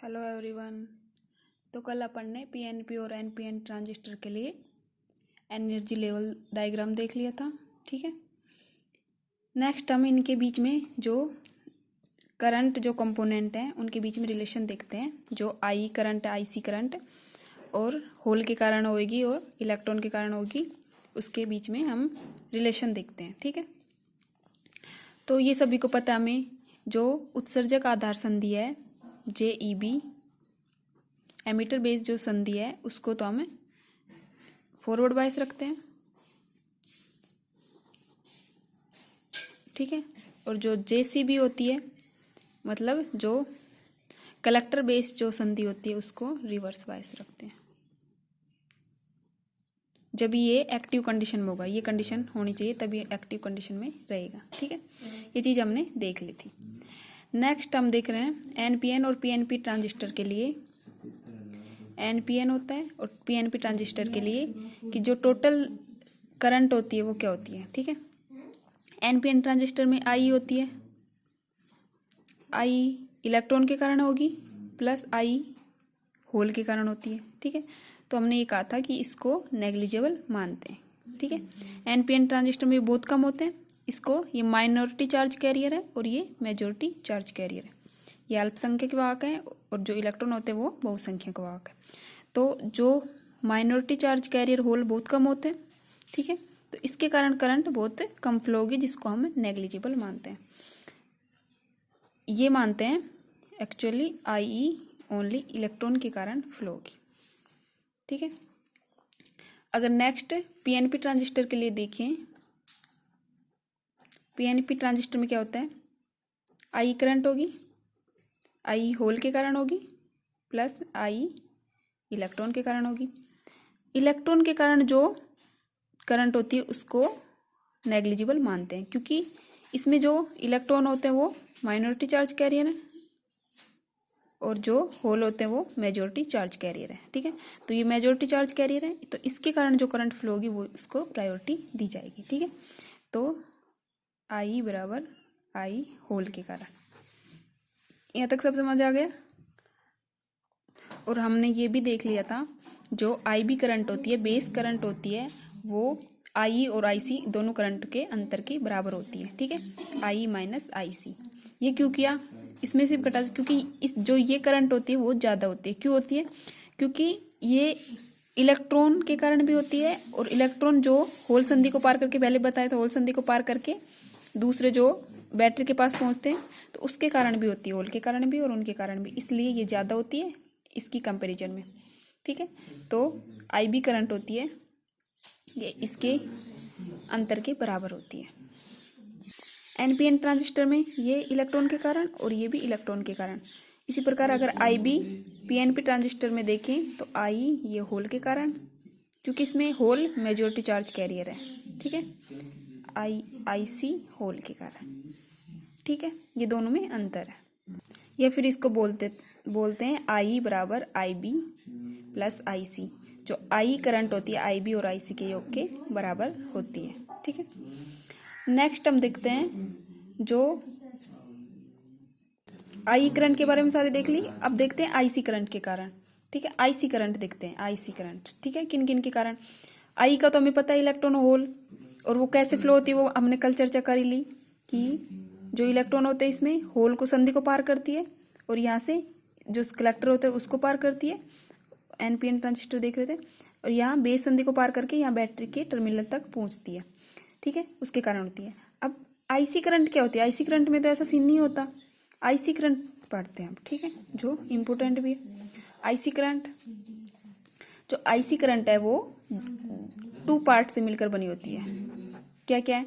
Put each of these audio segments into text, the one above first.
Hello everyone. तो कल अपन ने पीएनपी और एनपीएन ट्रांजिस्टर के लिए एनर्जी लेवल डायग्राम देख लिया था। ठीक है, नेक्स्ट हम इनके बीच में जो करंट जो कंपोनेंट हैं उनके बीच में रिलेशन देखते हैं। जो आई करंट आईसी करंट और होल के कारण होगी और इलेक्ट्रॉन के कारण होगी, उसके बीच में हम रिलेशन देखते हैं। ठीक है, तो ये सभी को पता हमें जो उत्सर्जक आधार संधि है JEB, एमीटर बेस जो संधि है उसको तो हम फॉरवर्ड बायस रखते हैं। ठीक है, और जो JCB होती है मतलब जो कलेक्टर बेस जो संधि होती है उसको रिवर्स बायस रखते हैं। जब ये एक्टिव कंडीशन में होगा, ये कंडीशन होनी चाहिए तभी एक्टिव कंडीशन में रहेगा। ठीक है, ये चीज़ हमने देख ली थी। नेक्स्ट हम देख रहे हैं एनपीएन और पीएनपी ट्रांजिस्टर के लिए। एनपीएन होता है और पीएनपी ट्रांजिस्टर के लिए कि जो टोटल करंट होती है वो क्या होती है। ठीक है, एनपीएन ट्रांजिस्टर में आई होती है, आई इलेक्ट्रॉन के कारण होगी प्लस आई होल के कारण होती है। ठीक है, तो हमने ये कहा था कि इसको नेग्लिजिबल मानते हैं। ठीक है, एनपीएन ट्रांजिस्टर में बहुत कम होते हैं, इसको ये माइनॉरिटी चार्ज कैरियर है और ये मेजॉरिटी चार्ज कैरियर है। ये अल्पसंख्यक वाहक है और जो इलेक्ट्रॉन होते हैं वो बहुसंख्यक वाहक है। तो जो माइनॉरिटी चार्ज कैरियर होल बहुत कम होते हैं, ठीक है, तो इसके कारण करंट बहुत कम फ्लो होगी, जिसको हम नेग्लिजिबल मानते हैं। ये मानते हैं एक्चुअली आई ओनली इलेक्ट्रॉन के कारण फ्लो होगी। ठीक है, अगर नेक्स्ट पीएनपी ट्रांजिस्टर के लिए देखें, पीएनपी ट्रांजिस्टर में क्या होता है, आई करंट होगी, आई होल के कारण होगी प्लस आई इलेक्ट्रॉन के कारण होगी। इलेक्ट्रॉन के कारण जो करंट होती है उसको नेग्लिजिबल मानते हैं, क्योंकि इसमें जो इलेक्ट्रॉन होते हैं वो माइनॉरिटी चार्ज कैरियर है और जो होल होते हैं वो मेजॉरिटी चार्ज कैरियर है। ठीक है, तो ये मेजॉरिटी चार्ज कैरियर है, तो इसके कारण जो करंट फ्लो होगी वो उसको प्रायोरिटी दी जाएगी। ठीक है, तो आई बराबर आई होल के कारण। यहाँ तक सब समझ आ गया। और हमने ये भी देख लिया था जो IB करंट होती है, बेस करंट होती है, वो IE और IC दोनों करंट के अंतर के बराबर होती है। ठीक है, IE माइनस IC। ये क्यों किया, इसमें सिर्फ घटा, क्योंकि इस जो ये करंट होती है वो ज़्यादा होती है। क्यों होती है, क्योंकि ये इलेक्ट्रॉन के कारण भी होती है और इलेक्ट्रॉन जो होल संधि को पार करके, पहले बताया था, होल संधि को पार करके दूसरे जो बैटरी के पास पहुंचते हैं तो उसके कारण भी होती है, होल के कारण भी और उनके कारण भी, इसलिए ये ज़्यादा होती है इसकी कंपैरिजन में। ठीक है, तो IB करंट होती है ये इसके अंतर के बराबर होती है। एनपीएन ट्रांजिस्टर में ये इलेक्ट्रॉन के कारण और ये भी इलेक्ट्रॉन के कारण। इसी प्रकार अगर IB पीएनपी ट्रांजिस्टर में देखें तो I ये होल के कारण, क्योंकि इसमें होल मेजॉरिटी चार्ज कैरियर है। ठीक है, IC होल के कारण। ठीक है, ये दोनों में अंतर है। या फिर इसको बोलते हैं I बराबर IB प्लस IC। जो I करंट होती है IB और IC के योग के बराबर होती है। ठीक है, नेक्स्ट हम देखते हैं जो I करंट के बारे में सारे देख ली, अब देखते हैं IC करंट के कारण। ठीक है, IC करंट देखते हैं, IC करंट। ठीक है, किन किन के कारण। I का तो हमें पता है इलेक्ट्रॉन होल, और वो कैसे फ्लो होती है वो हमने कल चर्चा कर ली कि जो इलेक्ट्रॉन होते हैं इसमें होल को संधि को पार करती है और यहाँ से जो कलेक्टर होते हैं उसको पार करती है। एनपीएन ट्रांजिस्टर देख रहे थे, और यहाँ बेस संधि को पार करके यहाँ बैटरी के टर्मिनल तक पहुंचती है। ठीक है, उसके कारण होती है। अब आईसी करंट क्या होती है, आईसी करंट में तो ऐसा सीन नहीं होता। आईसी करंट पढ़ते हैं हम, ठीक है, जो इम्पोर्टेंट भी है। आईसी करंट, जो आईसी करंट है वो 2 पार्ट से मिलकर बनी होती है। क्या क्या है,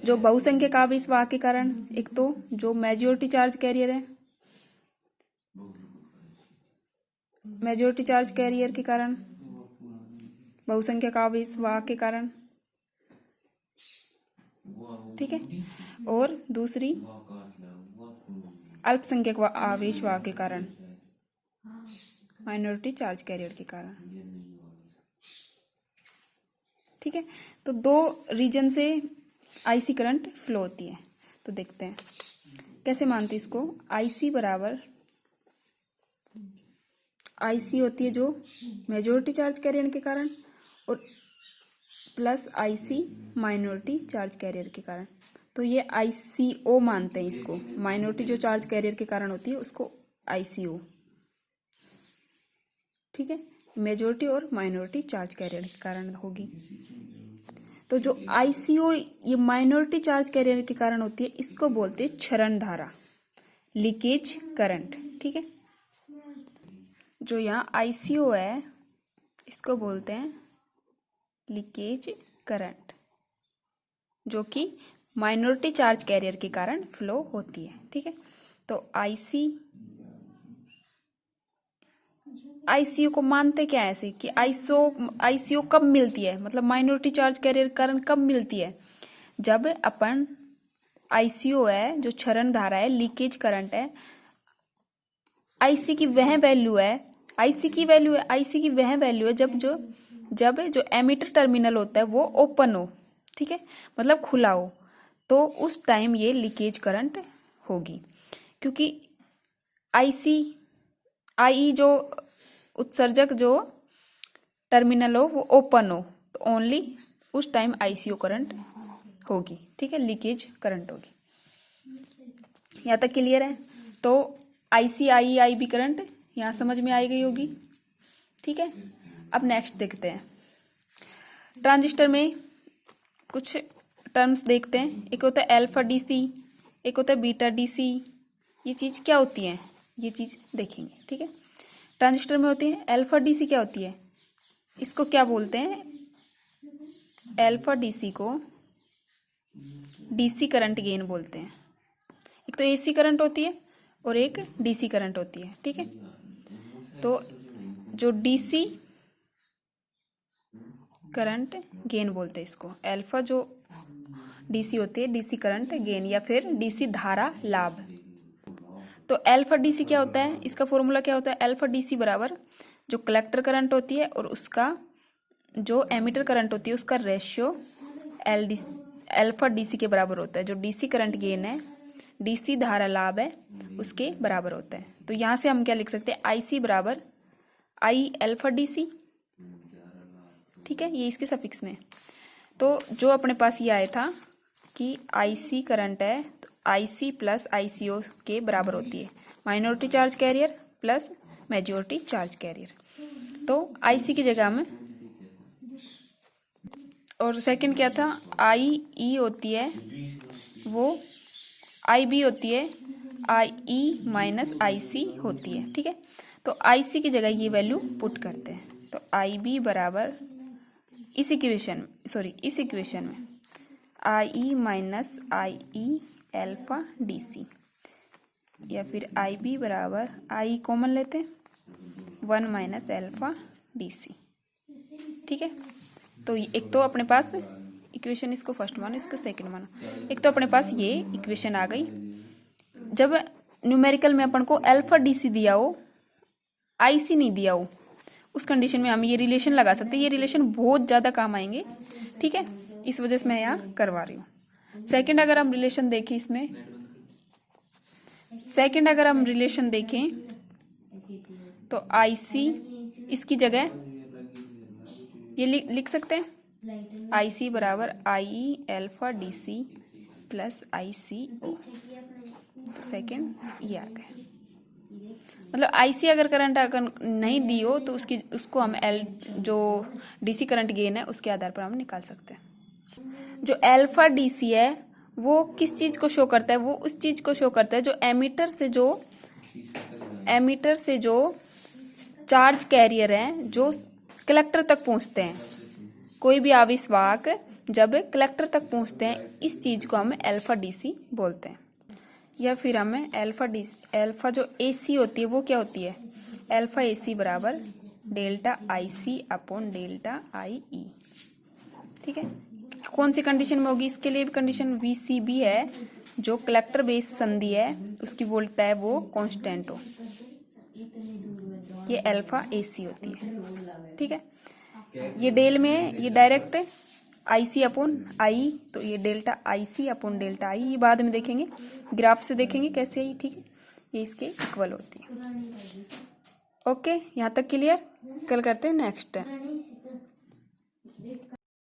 जो बहुसंख्यक आवेश वाहक के कारण, एक तो जो मेजॉरिटी चार्ज कैरियर है, मेजॉरिटी चार्ज कैरियर के कारण, बहुसंख्यक आवेश वाहक के कारण। ठीक है, और दूसरी अल्पसंख्यक आवेश वाहक के कारण, माइनॉरिटी चार्ज कैरियर के कारण। ठीक है, तो 2 रीजन से आईसी करंट फ्लो होती है। तो देखते हैं कैसे मानते इसको। आईसी बराबर IC होती है जो मेजॉरिटी चार्ज कैरियर के कारण, और plus IC minority charge carrier के कारण। तो ये ICO मानते हैं इसको, माइनॉरिटी जो चार्ज कैरियर के कारण होती है उसको ICO, ठीक है। मेजॉरिटी और माइनॉरिटी चार्ज कैरियर के कारण होगी। तो जो ICO ये माइनॉरिटी चार्ज कैरियर के कारण होती है, इसको बोलते हैं क्षरण धारा, लीकेज करंट, ठीक है। जो यहाँ ICO है इसको बोलते हैं लीकेज करंट, जो कि माइनॉरिटी चार्ज कैरियर के कारण फ्लो होती है, ठीक है। तो ICO को मानते क्या है ऐसे कि ICO कब मिलती है, मतलब माइनॉरिटी चार्ज कैरियर के कारण कब मिलती है, जब अपन ICO है जो क्षरण धारा है, लीकेज करंट है, IC की वह वैल्यू है, IC की वह वैल्यू है जब जो एमिटर टर्मिनल होता है वो ओपन हो, ठीक है, मतलब खुला हो, तो उस टाइम ये लीकेज करंट होगी। क्योंकि IE जो उत्सर्जक जो टर्मिनल हो वो ओपन हो, तो ओनली उस टाइम ICO करंट होगी, ठीक है, लीकेज करंट होगी। यहाँ तक क्लियर है। तो IC IE IB करंट यहाँ समझ में आई गई होगी, ठीक है। अब नेक्स्ट देखते हैं, ट्रांजिस्टर में कुछ टर्म्स देखते हैं। एक होता है अल्फा DC, एक होता है बीटा DC। ये चीज क्या होती है, ये चीज देखेंगे, ठीक है। ट्रांजिस्टर में होती है अल्फा DC, क्या होती है, इसको क्या बोलते हैं, अल्फा DC को DC करंट गेन बोलते हैं। एक तो AC करंट होती है और एक DC करंट होती है, ठीक है। तो जो DC करंट गेन बोलते हैं इसको, अल्फा जो DC होती है DC करंट गेन या फिर DC धारा लाभ। तो अल्फा DC क्या होता है, इसका फॉर्मूला क्या होता है, अल्फा DC बराबर जो कलेक्टर करंट होती है और उसका जो एमिटर करंट होती है उसका रेशियो अल्फा DC के बराबर होता है। जो DC करंट गेन है, DC धारा लाभ है, उसके बराबर होता है। तो यहाँ से हम क्या लिख सकते हैं, IC बराबर I अल्फा DC, ठीक है, ये इसके सफिक्स में। तो जो अपने पास ये आया था कि IC करंट है तो IC प्लस ICO के बराबर होती है, minority charge carrier plus majority charge carrier. तो IC की जगह में, और सेकंड क्या था, IE होती है वो IB होती है, IE माइनस IC होती है, ठीक है। तो IC की जगह ये वैल्यू पुट करते हैं, तो IB बराबर इस इक्वेशन में IE minus IE alpha DC, या फिर IB बराबर IE कॉमन लेते हैं 1 माइनस अल्फा DC, ठीक है। तो एक तो अपने पास इक्वेशन, इसको फर्स्ट मानो इसको सेकंड मानो, एक तो अपने पास ये इक्वेशन आ गई। जब न्यूमेरिकल में अपन को अल्फा DC दिया हो, IC नहीं दिया हो, उस कंडीशन में हम ये रिलेशन लगा सकते हैं। ये रिलेशन बहुत ज्यादा काम आएंगे, ठीक है, इस वजह से मैं यहाँ करवा रही हूँ। सेकंड अगर हम रिलेशन देखें इसमें, तो IC इसकी जगह ये लिख सकते हैं, IC बराबर IE alpha DC plus ICO। तो सेकंड ये आ गया, मतलब IC अगर करंट अगर नहीं दी हो तो उसको हम जो DC करंट गेन है उसके आधार पर हम निकाल सकते हैं। जो अल्फा DC है वो किस चीज को शो करता है, वो उस चीज को शो करता है जो एमिटर से जो चार्ज कैरियर हैं जो कलेक्टर तक पहुंचते हैं। कोई भी आवेशवाहक जब कलेक्टर तक पहुंचते हैं, इस चीज को हम अल्फा DC बोलते हैं। या फिर हमें अल्फा जो AC होती है वो क्या होती है, अल्फा AC बराबर delta IC upon delta IE, ठीक है। कौन सी कंडीशन में होगी, इसके लिए भी कंडीशन VCB है, जो कलेक्टर बेस संधि है उसकी वोल्टता है वो कांस्टेंट हो, ये अल्फा AC होती है, ठीक है। ये डेल में ये डायरेक्ट IC अपॉन IE, तो ये delta IC upon delta IE, ये बाद में देखेंगे, ग्राफ से देखेंगे कैसे आई, ठीक है, ये इसके इक्वल होती है। ओके, यहाँ तक क्लियर। कल करते हैं नेक्स्ट।